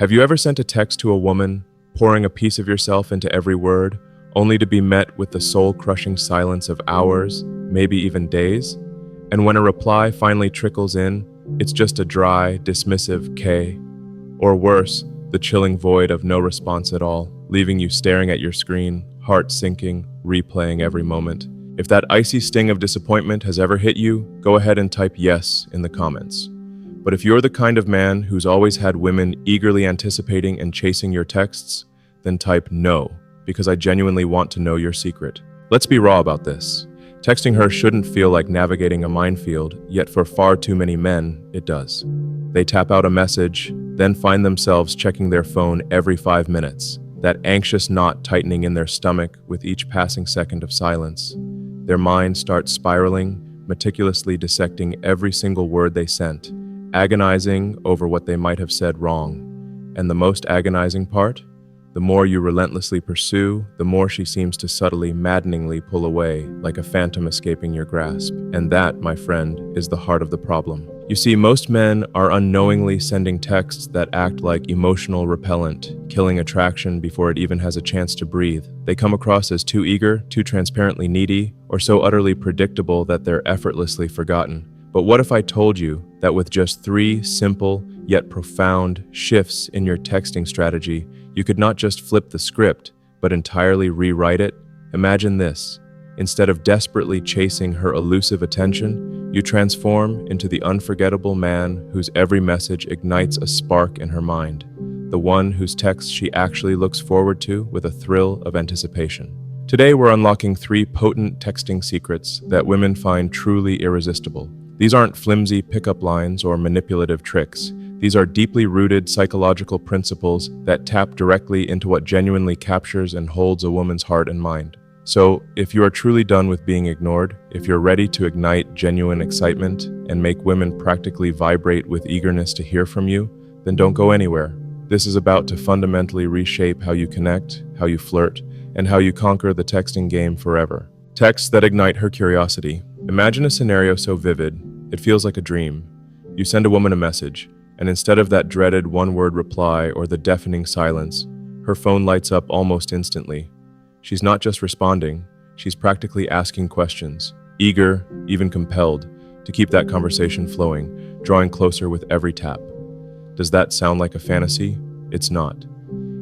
Have you ever sent a text to a woman, pouring a piece of yourself into every word, only to be met with the soul-crushing silence of hours, maybe even days? And when a reply finally trickles in, it's just a dry, dismissive K. Or worse, the chilling void of no response at all, leaving you staring at your screen, heart sinking, replaying every moment. If that icy sting of disappointment has ever hit you, go ahead and type yes in the comments. But if you're the kind of man who's always had women eagerly anticipating and chasing your texts, then type no, because I genuinely want to know your secret. Let's be raw about this. Texting her shouldn't feel like navigating a minefield, yet for far too many men, it does. They tap out a message, then find themselves checking their phone every 5 minutes, that anxious knot tightening in their stomach with each passing second of silence. Their mind starts spiraling, meticulously dissecting every single word they sent, agonizing over what they might have said wrong. And the most agonizing part? The more you relentlessly pursue, the more she seems to subtly, maddeningly pull away, like a phantom escaping your grasp. And that, my friend, is the heart of the problem. You see, most men are unknowingly sending texts that act like emotional repellent, killing attraction before it even has a chance to breathe. They come across as too eager, too transparently needy, or so utterly predictable that they're effortlessly forgotten. But what if I told you that with just 3 simple yet profound shifts in your texting strategy, you could not just flip the script, but entirely rewrite it? Imagine this. Instead of desperately chasing her elusive attention, you transform into the unforgettable man whose every message ignites a spark in her mind, the one whose text she actually looks forward to with a thrill of anticipation. Today, we're unlocking 3 potent texting secrets that women find truly irresistible. These aren't flimsy pickup lines or manipulative tricks. These are deeply rooted psychological principles that tap directly into what genuinely captures and holds a woman's heart and mind. So, if you are truly done with being ignored, if you're ready to ignite genuine excitement and make women practically vibrate with eagerness to hear from you, then don't go anywhere. This is about to fundamentally reshape how you connect, how you flirt, and how you conquer the texting game forever. Texts that ignite her curiosity. Imagine a scenario so vivid, it feels like a dream. You send a woman a message, and instead of that dreaded one-word reply or the deafening silence, her phone lights up almost instantly. She's not just responding, she's practically asking questions, eager, even compelled, to keep that conversation flowing, drawing closer with every tap. Does that sound like a fantasy? It's not.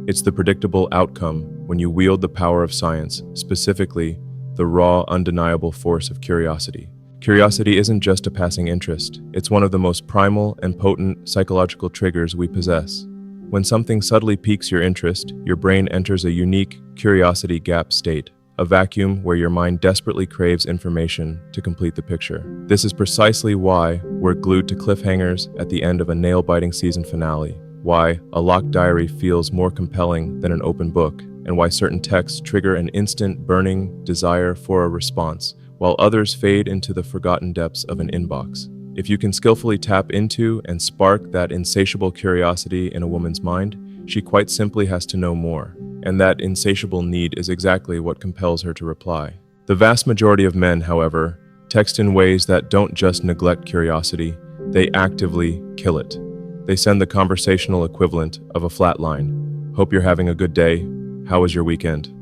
It's the predictable outcome when you wield the power of science, specifically the raw, undeniable force of curiosity. Curiosity isn't just a passing interest. It's one of the most primal and potent psychological triggers we possess. When something subtly piques your interest, your brain enters a unique curiosity gap state, a vacuum where your mind desperately craves information to complete the picture. This is precisely why we're glued to cliffhangers at the end of a nail-biting season finale, why a locked diary feels more compelling than an open book, and why certain texts trigger an instant burning desire for a response, while others fade into the forgotten depths of an inbox. If you can skillfully tap into and spark that insatiable curiosity in a woman's mind, she quite simply has to know more. And that insatiable need is exactly what compels her to reply. The vast majority of men, however, text in ways that don't just neglect curiosity, they actively kill it. They send the conversational equivalent of a flat line. Hope you're having a good day. How was your weekend?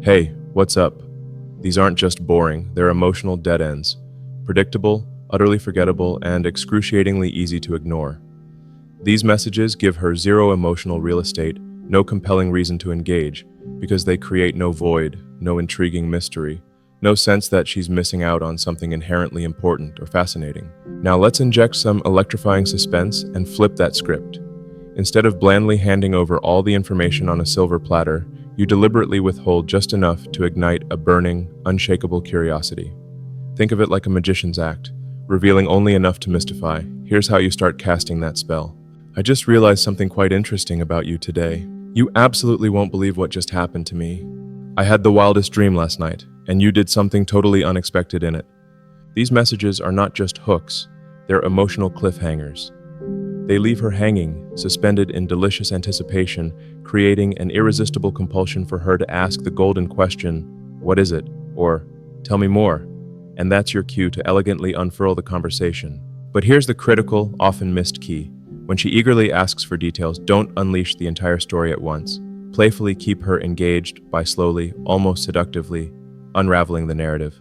Hey, what's up? These aren't just boring, they're emotional dead ends. Predictable, utterly forgettable, and excruciatingly easy to ignore. These messages give her zero emotional real estate, no compelling reason to engage, because they create no void, no intriguing mystery, no sense that she's missing out on something inherently important or fascinating. Now let's inject some electrifying suspense and flip that script. Instead of blandly handing over all the information on a silver platter, you deliberately withhold just enough to ignite a burning, unshakable curiosity. Think of it like a magician's act, revealing only enough to mystify. Here's how you start casting that spell. I just realized something quite interesting about you today. You absolutely won't believe what just happened to me. I had the wildest dream last night, and you did something totally unexpected in it. These messages are not just hooks, they're emotional cliffhangers. They leave her hanging, suspended in delicious anticipation, creating an irresistible compulsion for her to ask the golden question, "What is it?" or "Tell me more." And that's your cue to elegantly unfurl the conversation. But here's the critical, often missed key. When she eagerly asks for details, don't unleash the entire story at once. Playfully keep her engaged by slowly, almost seductively, unraveling the narrative.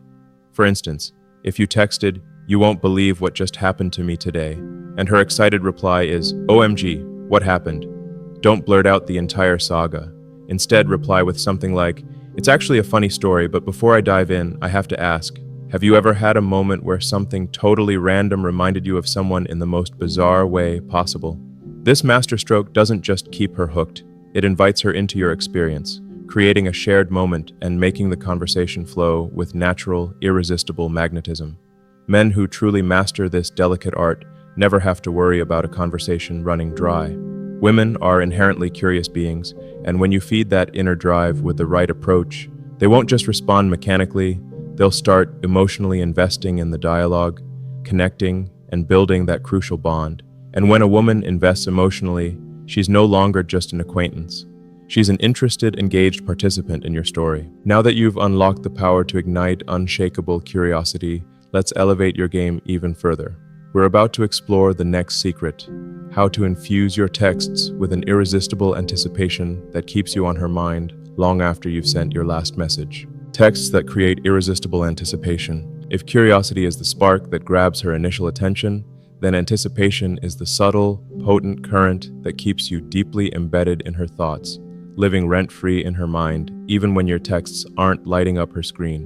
For instance, if you texted, "You won't believe what just happened to me today," and her excited reply is, "OMG, what happened?" Don't blurt out the entire saga. Instead, reply with something like, "It's actually a funny story, but before I dive in, I have to ask, have you ever had a moment where something totally random reminded you of someone in the most bizarre way possible?" This masterstroke doesn't just keep her hooked, it invites her into your experience, creating a shared moment and making the conversation flow with natural, irresistible magnetism. Men who truly master this delicate art never have to worry about a conversation running dry. Women are inherently curious beings, and when you feed that inner drive with the right approach, they won't just respond mechanically, they'll start emotionally investing in the dialogue, connecting, and building that crucial bond. And when a woman invests emotionally, she's no longer just an acquaintance. She's an interested, engaged participant in your story. Now that you've unlocked the power to ignite unshakable curiosity, let's elevate your game even further. We're about to explore the next secret: how to infuse your texts with an irresistible anticipation that keeps you on her mind long after you've sent your last message. Texts that create irresistible anticipation. If curiosity is the spark that grabs her initial attention, then anticipation is the subtle, potent current that keeps you deeply embedded in her thoughts, living rent-free in her mind, even when your texts aren't lighting up her screen.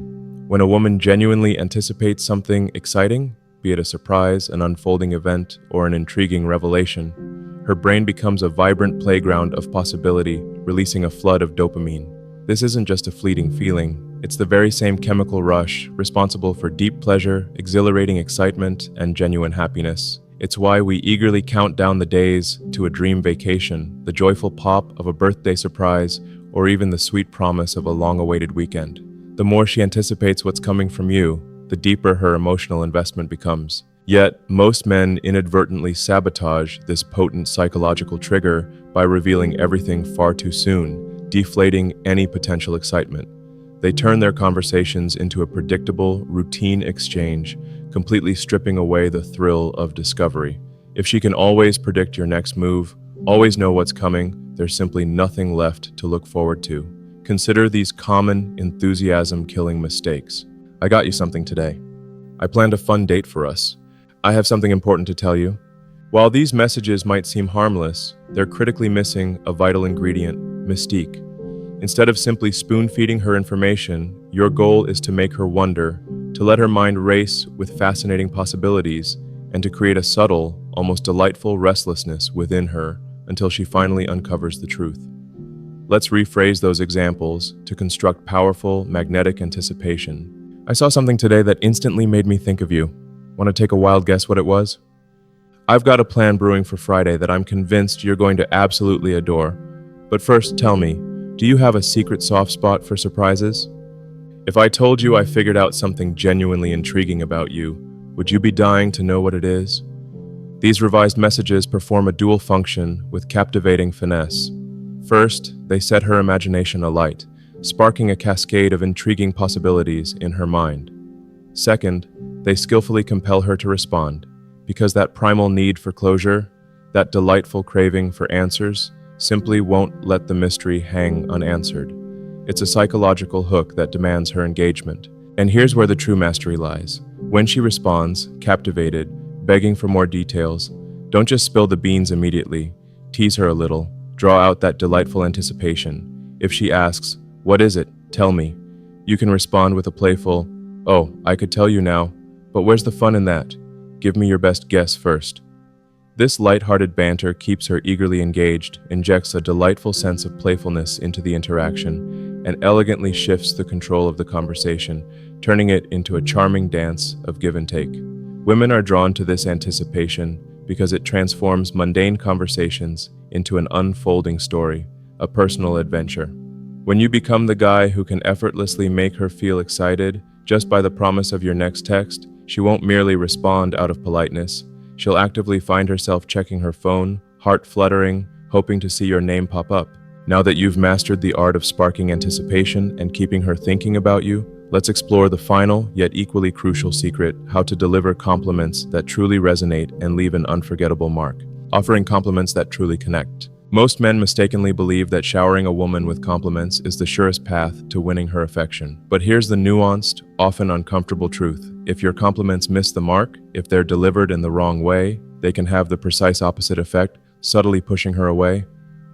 When a woman genuinely anticipates something exciting, be it a surprise, an unfolding event, or an intriguing revelation, her brain becomes a vibrant playground of possibility, releasing a flood of dopamine. This isn't just a fleeting feeling, it's the very same chemical rush responsible for deep pleasure, exhilarating excitement, and genuine happiness. It's why we eagerly count down the days to a dream vacation, the joyful pop of a birthday surprise, or even the sweet promise of a long-awaited weekend. The more she anticipates what's coming from you, the deeper her emotional investment becomes. Yet, most men inadvertently sabotage this potent psychological trigger by revealing everything far too soon, deflating any potential excitement. They turn their conversations into a predictable, routine exchange, completely stripping away the thrill of discovery. If she can always predict your next move, always know what's coming, there's simply nothing left to look forward to. Consider these common, enthusiasm-killing mistakes. I got you something today. I planned a fun date for us. I have something important to tell you. While these messages might seem harmless, they're critically missing a vital ingredient: mystique. Instead of simply spoon-feeding her information, your goal is to make her wonder, to let her mind race with fascinating possibilities, and to create a subtle, almost delightful restlessness within her until she finally uncovers the truth. Let's rephrase those examples to construct powerful, magnetic anticipation. I saw something today that instantly made me think of you. Want to take a wild guess what it was? I've got a plan brewing for Friday that I'm convinced you're going to absolutely adore. But first, tell me, do you have a secret soft spot for surprises? If I told you I figured out something genuinely intriguing about you, would you be dying to know what it is? These revised messages perform a dual function with captivating finesse. First, they set her imagination alight, sparking a cascade of intriguing possibilities in her mind. Second, they skillfully compel her to respond, because that primal need for closure, that delightful craving for answers, simply won't let the mystery hang unanswered. It's a psychological hook that demands her engagement. And here's where the true mastery lies. When she responds, captivated, begging for more details, don't just spill the beans immediately. Tease her a little, draw out that delightful anticipation. If she asks, "What is it? Tell me," you can respond with a playful, "Oh, I could tell you now, but where's the fun in that? Give me your best guess first." This light-hearted banter keeps her eagerly engaged, injects a delightful sense of playfulness into the interaction, and elegantly shifts the control of the conversation, turning it into a charming dance of give and take. Women are drawn to this anticipation because it transforms mundane conversations into an unfolding story, a personal adventure. When you become the guy who can effortlessly make her feel excited just by the promise of your next text, she won't merely respond out of politeness. She'll actively find herself checking her phone, heart fluttering, hoping to see your name pop up. Now that you've mastered the art of sparking anticipation and keeping her thinking about you, let's explore the final, yet equally crucial secret: how to deliver compliments that truly resonate and leave an unforgettable mark. offering compliments that truly connect. Most men mistakenly believe that showering a woman with compliments is the surest path to winning her affection. But here's the nuanced, often uncomfortable truth. If your compliments miss the mark, if they're delivered in the wrong way, they can have the precise opposite effect, subtly pushing her away.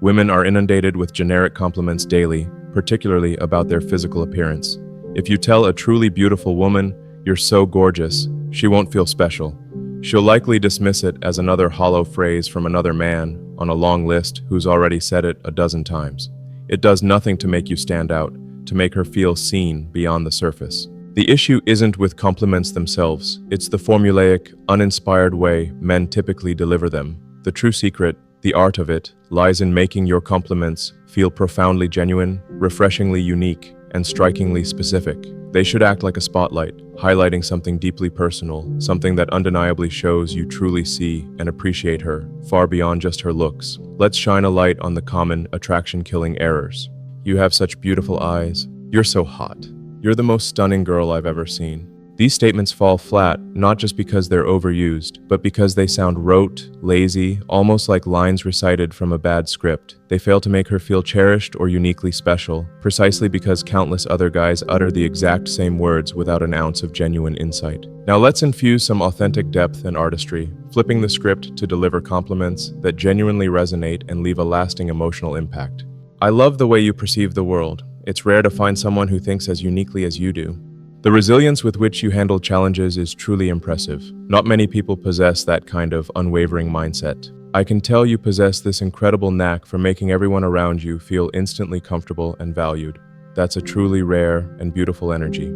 Women are inundated with generic compliments daily, particularly about their physical appearance. If you tell a truly beautiful woman, "You're so gorgeous," she won't feel special. She'll likely dismiss it as another hollow phrase from another man on a long list who's already said it a dozen times. It does nothing to make you stand out, to make her feel seen beyond the surface. The issue isn't with compliments themselves, it's the formulaic, uninspired way men typically deliver them. The true secret, the art of it, lies in making your compliments feel profoundly genuine, refreshingly unique, and strikingly specific. They should act like a spotlight, highlighting something deeply personal, something that undeniably shows you truly see and appreciate her, far beyond just her looks. Let's shine a light on the common, attraction-killing errors. "You have such beautiful eyes. You're so hot. You're the most stunning girl I've ever seen." These statements fall flat, not just because they're overused, but because they sound rote, lazy, almost like lines recited from a bad script. They fail to make her feel cherished or uniquely special, precisely because countless other guys utter the exact same words without an ounce of genuine insight. Now let's infuse some authentic depth and artistry, flipping the script to deliver compliments that genuinely resonate and leave a lasting emotional impact. "I love the way you perceive the world. It's rare to find someone who thinks as uniquely as you do. The resilience with which you handle challenges is truly impressive. Not many people possess that kind of unwavering mindset. I can tell you possess this incredible knack for making everyone around you feel instantly comfortable and valued. That's a truly rare and beautiful energy."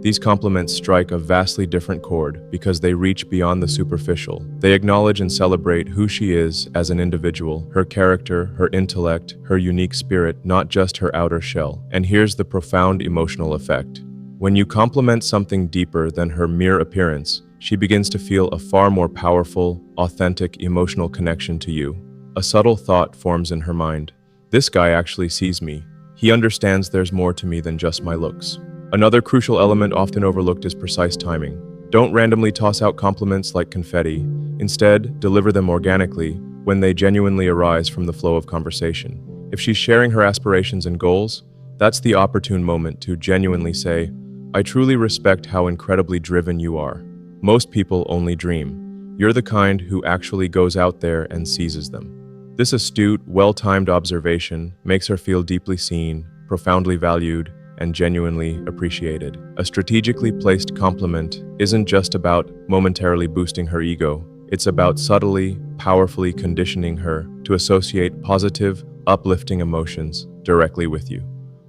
These compliments strike a vastly different chord because they reach beyond the superficial. They acknowledge and celebrate who she is as an individual, her character, her intellect, her unique spirit, not just her outer shell. And here's the profound emotional effect. When you compliment something deeper than her mere appearance, she begins to feel a far more powerful, authentic emotional connection to you. A subtle thought forms in her mind. "This guy actually sees me. He understands there's more to me than just my looks." Another crucial element often overlooked is precise timing. Don't randomly toss out compliments like confetti. Instead, deliver them organically when they genuinely arise from the flow of conversation. If she's sharing her aspirations and goals, that's the opportune moment to genuinely say, "I truly respect how incredibly driven you are. Most people only dream. You're the kind who actually goes out there and seizes them." This astute, well-timed observation makes her feel deeply seen, profoundly valued, and genuinely appreciated. A strategically placed compliment isn't just about momentarily boosting her ego. It's about subtly, powerfully conditioning her to associate positive, uplifting emotions directly with you.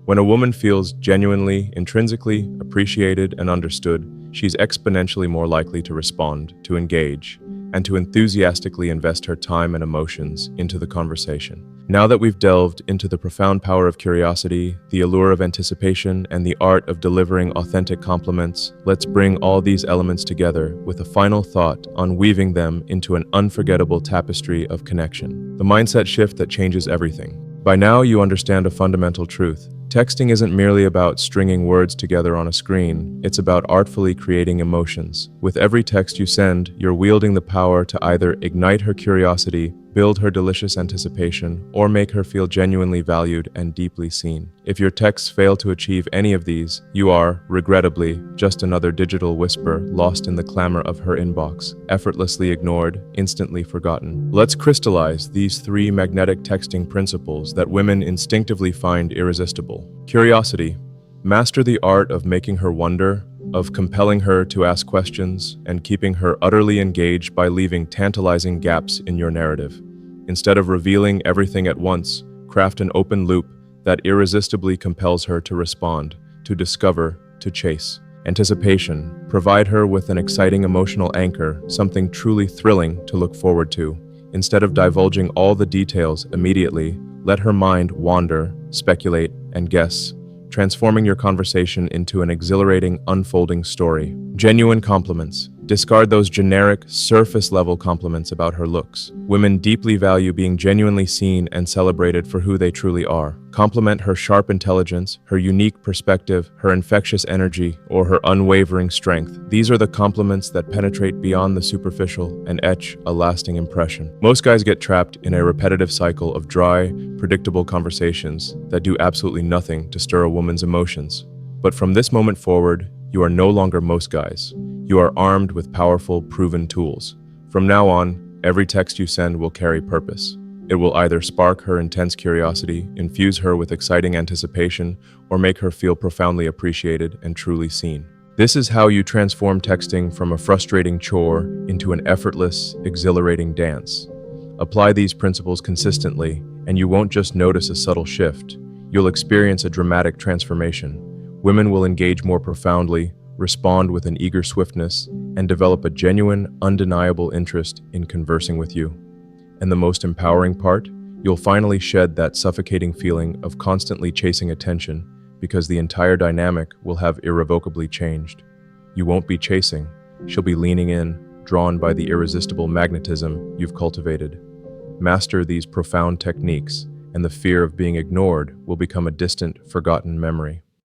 When a woman feels genuinely, intrinsically appreciated and understood, she's exponentially more likely to respond, to engage, and to enthusiastically invest her time and emotions into the conversation. Now that we've delved into the profound power of curiosity, the allure of anticipation, and the art of delivering authentic compliments, let's bring all these elements together with a final thought on weaving them into an unforgettable tapestry of connection. The mindset shift that changes everything. By now, you understand a fundamental truth. Texting isn't merely about stringing words together on a screen, it's about artfully creating emotions. With every text you send, you're wielding the power to either ignite her curiosity, build her delicious anticipation, or make her feel genuinely valued and deeply seen. If your texts fail to achieve any of these, you are, regrettably, just another digital whisper lost in the clamor of her inbox, effortlessly ignored, instantly forgotten. Let's crystallize these three magnetic texting principles that women instinctively find irresistible. Curiosity. Master the art of making her wonder, of compelling her to ask questions, and keeping her utterly engaged by leaving tantalizing gaps in your narrative. Instead of revealing everything at once, craft an open loop that irresistibly compels her to respond, to discover, to chase. Anticipation. Provide her with an exciting emotional anchor, something truly thrilling to look forward to. Instead of divulging all the details immediately, let her mind wander, speculate, and guess, transforming your conversation into an exhilarating, unfolding story. Genuine compliments. Discard those generic, surface-level compliments about her looks. Women deeply value being genuinely seen and celebrated for who they truly are. Compliment her sharp intelligence, her unique perspective, her infectious energy, or her unwavering strength. These are the compliments that penetrate beyond the superficial and etch a lasting impression. Most guys get trapped in a repetitive cycle of dry, predictable conversations that do absolutely nothing to stir a woman's emotions. But from this moment forward, you are no longer most guys. You are armed with powerful, proven tools. From now on, every text you send will carry purpose. It will either spark her intense curiosity, infuse her with exciting anticipation, or make her feel profoundly appreciated and truly seen. This is how you transform texting from a frustrating chore into an effortless, exhilarating dance. Apply these principles consistently, and you won't just notice a subtle shift. You'll experience a dramatic transformation. Women will engage more profoundly, respond with an eager swiftness, and develop a genuine, undeniable interest in conversing with you. And the most empowering part? You'll finally shed that suffocating feeling of constantly chasing attention because the entire dynamic will have irrevocably changed. You won't be chasing, she'll be leaning in, drawn by the irresistible magnetism you've cultivated. Master these profound techniques, and the fear of being ignored will become a distant, forgotten memory.